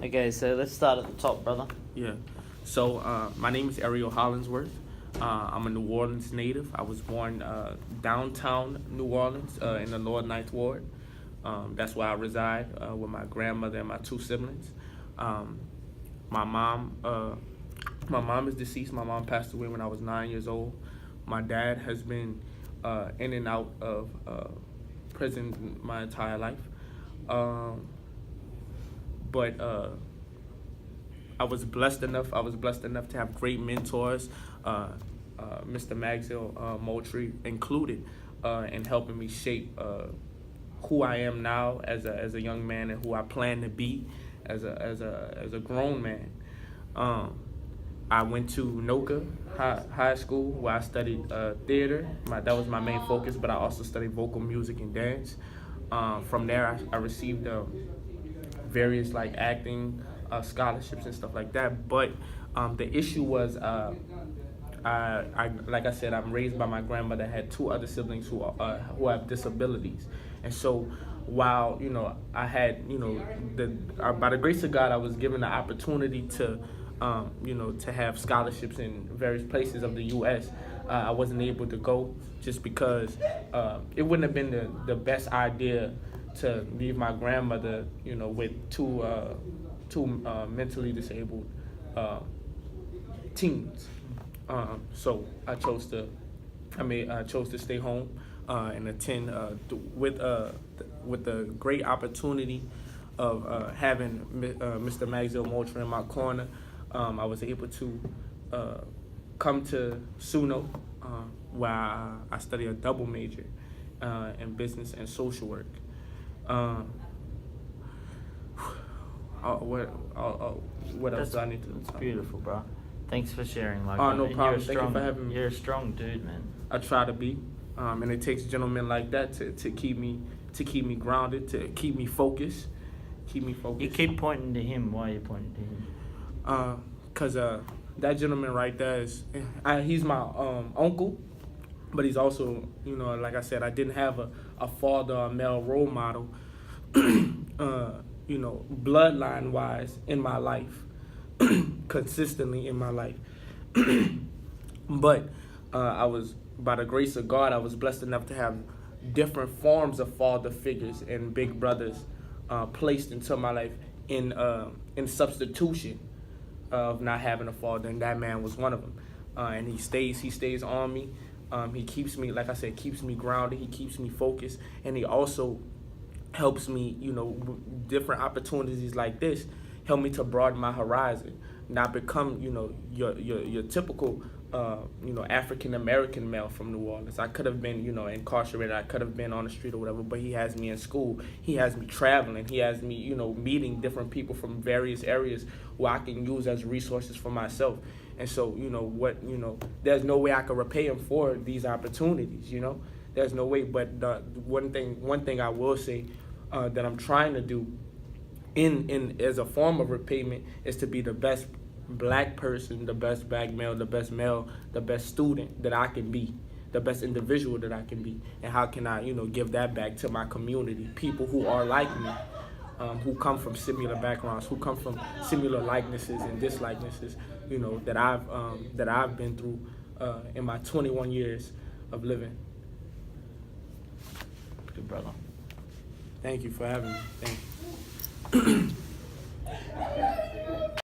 Okay, so let's start at the top, brother. Yeah. So my name is Ariel Hollingsworth. I'm a New Orleans native. I was born downtown New Orleans in the Lower Ninth Ward. That's where I reside with my grandmother and my two siblings. My mom, my mom is deceased. My mom passed away when I was 9 years old. My dad has been in and out of prison my entire life. But I was blessed enough. I was blessed enough to have great mentors, Mr. Magziel Moultrie included, in helping me shape who I am now as a young man and who I plan to be as a grown man. I went to Noka High School where I studied theater. That was my main focus, but I also studied vocal music and dance. From there, I received various like acting scholarships and stuff like that. But the issue was, I like I said, I'm raised by my grandmother. I had two other siblings who have disabilities, and so while I had by the grace of God, I was given the opportunity to to have scholarships in various places of the U.S. I wasn't able to go just because it wouldn't have been the best idea to leave my grandmother, with two mentally disabled teens. So I chose to stay home and attend with the great opportunity of having Mr. Magziel Moultrie in my corner. I was able to come to SUNO, where I study a double major in business and social work. What else do I need to? That's beautiful, bro. Thanks for sharing. Like, no problem. Thank you for having me. You're a strong dude, man. I try to be, and it takes gentlemen like that to keep me grounded, to keep me focused. You keep pointing to him. Why are you pointing to him? Cause that gentleman right there he's my uncle, but he's also, like I said, I didn't have a father, a male role model, bloodline wise in my life, consistently in my life. But I was, by the grace of God, I was blessed enough to have different forms of father figures and big brothers placed into my life in substitution of not having a father, and that man was one of them. And he stays on me. He keeps me, like I said, keeps me grounded. He keeps me focused, and he also helps me, different opportunities like this help me to broaden my horizon, not become, your typical, African American male from New Orleans. I could have been, incarcerated. I could have been on the street or whatever, but he has me in school. He has me traveling. He has me, meeting different people from various areas where I can use as resources for myself. And so, there's no way I could repay him for these opportunities, There's no way. But one thing I will say that I'm trying to do in as a form of repayment is to be the best black person, the best black male, the best student that I can be, the best individual that I can be. And how can I, give that back to my community, people who are like me, who come from similar backgrounds, who come from similar likenesses and dislikenesses, that I've been through in my 21 years of living. Good brother. Thank you for having me. Thank you.